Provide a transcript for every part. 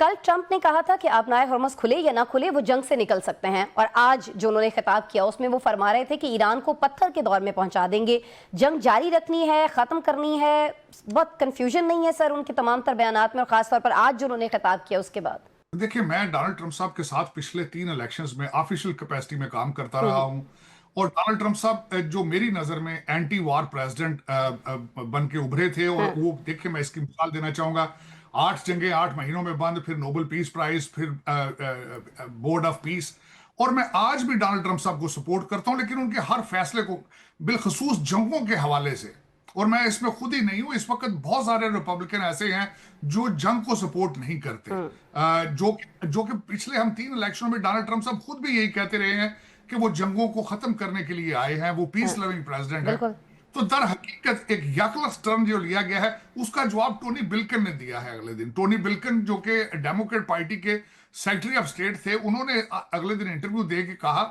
कल ट्रंप ने कहा था कि आपनाए हॉर्मज़ खुले या ना खुले वो जंग से निकल सकते हैं, और आज जो उन्होंने खिताब किया उसमें वो फरमा रहे थे कि ईरान को पत्थर के दौर में पहुंचा देंगे, जंग जारी रखनी है, ख़त्म करनी है। बहुत कंफ्यूजन नहीं है सर उनके तमाम तर बयानात में, और ख़ासतौर पर आज जो उन्होंने खिताब किया उसके बाद? देखिए, मैं डोनाल्ड ट्रंप साहब के साथ पिछले 3 इलेक्शंस में ऑफिशियल कैपेसिटी में काम करता रहा हूं, और डोनाल्ड ट्रंप साहब जो मेरी नजर में एंटी वार प्रेसिडेंट बन के उभरे थे, और वो देखिए मैं इसकी मिसाल देना चाहूंगा। 8 जंगें 8 महीनों में बंद, फिर नोबेल पीस प्राइज, फिर बोर्ड ऑफ पीस। और मैं आज भी डोनाल्ड ट्रंप साहब को सपोर्ट करता हूं, लेकिन उनके हर फैसले को बिलखसूस जंगों के हवाले से, और मैं इसमें खुद ही नहीं हूं, इस वक्त बहुत सारे रिपब्लिकन ऐसे हैं जो जंग को सपोर्ट नहीं करते। जो कि पिछले हम 3 इलेक्शनों में डोनाल्ड ट्रंप साहब खुद भी यही कहते रहे हैं कि वो जंगों को खत्म करने के लिए आए हैं, वो पीस लविंग प्रेसिडेंट है। तो दर हकीकत एक यकलस टर्न जो लिया गया है उसका जवाब टोनी बिल्किन ने दिया है अगले दिन। टोनी बिल्किन जो कि डेमोक्रेट पार्टी के सेक्रेटरी ऑफ स्टेट थे, उन्होंने अगले दिन इंटरव्यू दे के कहा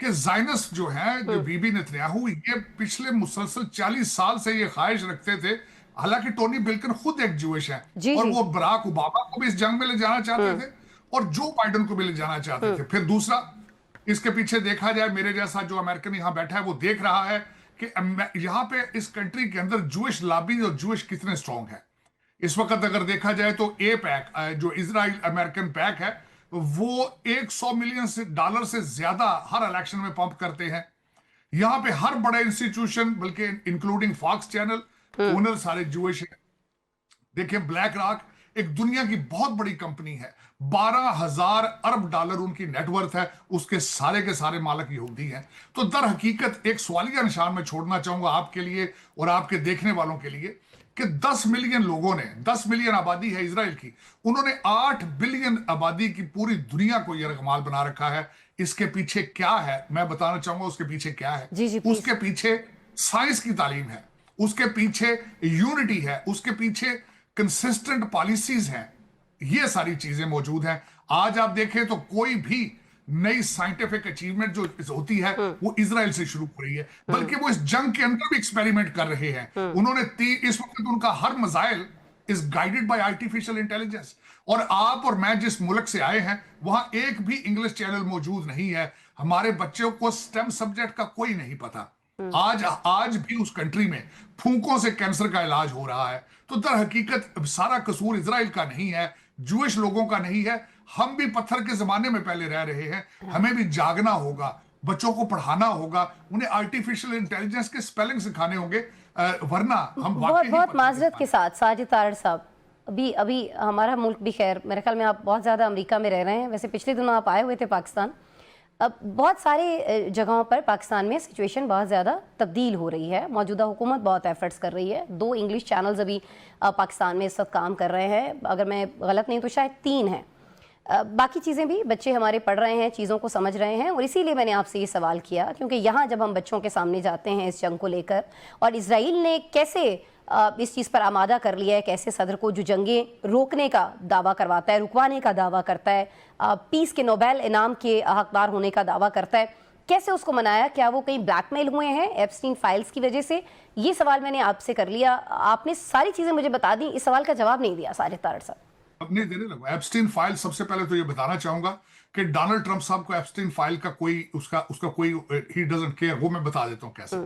कि ज़ायनिस्ट जो है, जो बीबी नेतन्याहू, ये पिछले मुसलसल 40 साल से ये ख्वाहिश रखते थे। हालांकि टोनी बिल्किन खुद एक ज्यूइश है, और वो बराक ओबामा को भी इस जंग में ले जाना चाहते थे और जो बाइडेन को भी ले जाना चाहते थे। फिर दूसरा, इसके पीछे देखा जाए, मेरे जैसा जो अमेरिकन यहां बैठा है वो देख रहा है कि यहां पे इस कंट्री के अंदर जूइश लॉबी और जूइश कितने स्ट्रांग है। इस वक्त अगर देखा जाए तो ए पैक, जो इजराइल अमेरिकन पैक है, वो $100 मिलियन से ज्यादा हर इलेक्शन में पंप करते हैं। यहां पे हर बड़े इंस्टीट्यूशन, बल्कि इंक्लूडिंग फॉक्स चैनल, ओनर सारे जूइश है। देखिए, ब्लैक रॉक एक दुनिया की बहुत बड़ी कंपनी है, 12,000 अरब डॉलर उनकी नेटवर्थ है, उसके सारे के सारे मालिक यहूदी हैं। तो दर हकीकत एक सवालिया निशान में छोड़ना चाहूंगा आपके लिए और आपके देखने वालों के लिए कि 10 मिलियन लोगों ने, 10 मिलियन आबादी है इसराइल की, उन्होंने 8 बिलियन आबादी की पूरी दुनिया को यह रकमाल बना रखा है। इसके पीछे क्या है मैं बताना चाहूंगा। उसके पीछे क्या है? उसके पीछे साइंस की तालीम है, उसके पीछे यूनिटी है, उसके पीछे कंसिस्टेंट पॉलिसीज हैं। ये सारी चीजें मौजूद हैं। आज आप देखें तो कोई भी नई साइंटिफिक अचीवमेंट जो होती है वो इजराइल से शुरू हो रही है, बल्कि वो इस जंग के अंदर भी एक्सपेरिमेंट कर रहे हैं। उन्होंने इस वक्त उनका हर missile is guided by artificial intelligence. और आप और मैं जिस मुल्क से आए हैं वहां एक भी इंग्लिश चैनल मौजूद नहीं है। हमारे बच्चों को स्टेम सब्जेक्ट का कोई नहीं पता। आज भी उस कंट्री में फूंकों से कैंसर का इलाज हो रहा है। तो दर हकीकत सारा कसूर इजराइल का नहीं है, जूइश लोगों का नहीं है। हम भी पत्थर के जमाने में पहले रह रहे हैं, हमें भी जागना होगा, बच्चों को पढ़ाना होगा, उन्हें आर्टिफिशियल इंटेलिजेंस के स्पेलिंग सिखाने होंगे, वरना हम बहुत माजरत के साथ साजिद तारड़ साहब, अभी हमारा मुल्क भी, खैर मेरे ख्याल में आप बहुत ज़्यादा अमेरिका में रह रहे हैं, वैसे पिछले दिनों आप आए हुए थे पाकिस्तान। अब बहुत सारे जगहों पर पाकिस्तान में सिचुएशन बहुत ज़्यादा तब्दील हो रही है, मौजूदा हुकूमत बहुत एफर्ट्स कर रही है। 2 इंग्लिश चैनल्स अभी पाकिस्तान में इस वक्त काम कर रहे हैं, अगर मैं गलत नहीं तो शायद 3 हैं। बाकी चीज़ें भी बच्चे हमारे पढ़ रहे हैं, चीज़ों को समझ रहे हैं, और इसीलिए मैंने आपसे ये सवाल किया, क्योंकि यहाँ जब हम बच्चों के सामने जाते हैं इस जंग को लेकर, और इसराइल ने कैसे इस चीज़ पर आमादा कर लिया है, कैसे सदर को जो जंगें रोकने का दावा करवाता है, रुकवाने का दावा करता है, पीस के नोबेल इनाम के हकदार होने का दावा करता है, कैसे उसको मनाया? क्या वो कहीं ब्लैकमेल हुए हैं एप्स्टीन फाइल्स की वजह से? ये सवाल मैंने आपसे कर लिया, आपने सारी चीज़ें मुझे बता दी, इस सवाल का जवाब नहीं दिया साजिद तारड़ साहब। अपने देने लगो एप्स्टीन फाइल। सबसे पहले तो ये बताना चाहूंगा कि डोनाल्ड ट्रंप साहब को एप्स्टीन फाइल का कोई उसका कोई ही डजंट केयर। वो मैं बता देता हूं कैसे।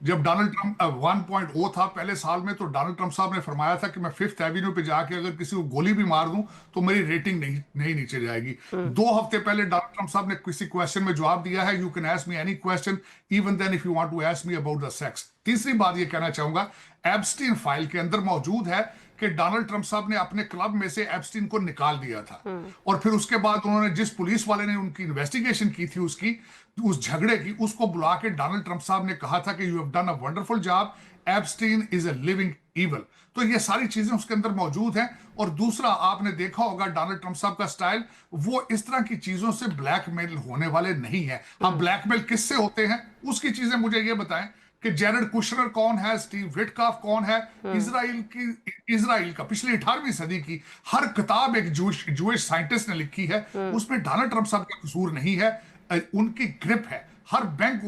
जब डोनाल्ड ट्रंप 1.0 था पहले साल में, तो डोनाल्ड ट्रंप साहब ने फरमाया था कि मैं 5th एवेन्यू पे जाके अगर किसी को गोली भी मार दूं तो मेरी रेटिंग नहीं नीचे जाएगी। 2 हफ्ते पहले डोनाल्ड ट्रंप साहब ने किसी क्वेश्चन में जवाब दिया है, you can ask me any question even then if you want to ask me about the sex. तीसरी बात ये कहना चाहूंगा, एप्स्टीन फाइल के अंदर मौजूद है कि डोनाल्ड ट्रंप साहब ने अपने क्लब में से एप्स्टीन को निकाल दिया था, और फिर उसके बाद उन्होंने जिस पुलिस वाले ने उनकी इन्वेस्टिगेशन की थी उस झगड़े की, उसको बुला के डोनाल्ड ट्रंप साहब ने कहा था कि you have done a wonderful job, Epstein is a living evil. तो ये सारी चीजें उसके अंदर मौजूद हैं। और दूसरा, आपने देखा होगा डोनाल्ड ट्रंप साहब का स्टाइल, वो इस तरह की चीजों से ब्लैकमेल होने वाले नहीं है। हाँ, ब्लैकमेल किससे होते हैं उसकी चीजें मुझे ये बताएं कि जेरेड कुशनर कौन है, स्टीव विटकॉफ कौन है। इजराइल का पिछली 18वीं सदी की हर किताब एक जूइश साइंटिस्ट ने लिखी है, उसमें डोनाल्ड ट्रंप साहब का कसूर नहीं है, उनकी ग्रिप है। हर bank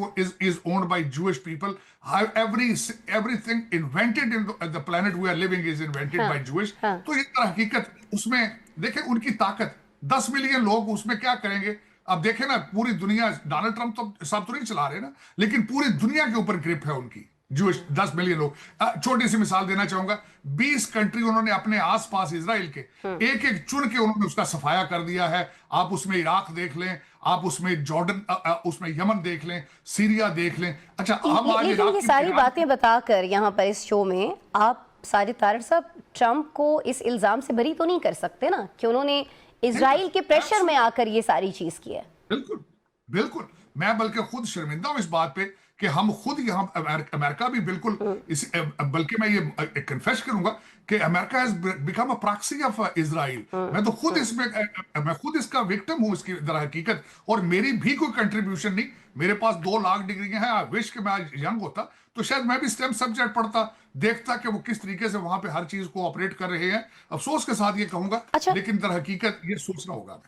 is owned by Jewish people. Everything invented in the planet we are living is invented by Jewish. तो ये हकीकत उसमें देखें उनकी ताकत 10 मिलियन लोग उसमें क्या करेंगे। अब देखें ना पूरी दुनिया, डोनाल्ड ट्रंप तो सब तो नहीं चला रहे ना, लेकिन पूरी दुनिया के ऊपर ग्रिप है उनकी। जूश 10 मिलियन लोग। छोटी सी मिसाल देना चाहूंगा, 20 कंट्री उन्होंने अपने आसपास इजराइल के एक एक चुन के उन्होंने उसका सफाया कर दिया है। आप उसमें इराक देख लें, आप उसमें जॉर्डन, उसमें यमन देख लें, सीरिया देख लें। अच्छा, हम आज लेकिन ये सारी बातें बताकर यहाँ पर इस शो में आप साजिद तारड़ साहब ट्रंप को इस इल्जाम से बरी तो नहीं कर सकते ना कि उन्होंने इजराइल के प्रेशर में आकर ये सारी चीज की है। बिल्कुल बिल्कुल, मैं बल्कि खुद शर्मिंदा हूं इस बात पे कि हम खुद यहाँ अमेरिका भी बिल्कुल इस, बल्कि मैं ये कन्फेस करूंगा कि America has become a proxy of Israel. मैं तो खुद इसमें, मैं खुद इसका विक्टिम हूं इसकी दर हकीकत, और मेरी भी कोई कंट्रीब्यूशन नहीं। मेरे पास 2 लाख डिग्रियां हैं। आई विश कि मैं आज यंग होता तो शायद मैं भी स्टेम सब्जेक्ट पढ़ता, देखता कि वो किस तरीके से वहां पे हर चीज को ऑपरेट कर रहे हैं। अफसोस के साथ ये कहूंगा, अच्छा। लेकिन दर हकीकत ये सोचना होगा।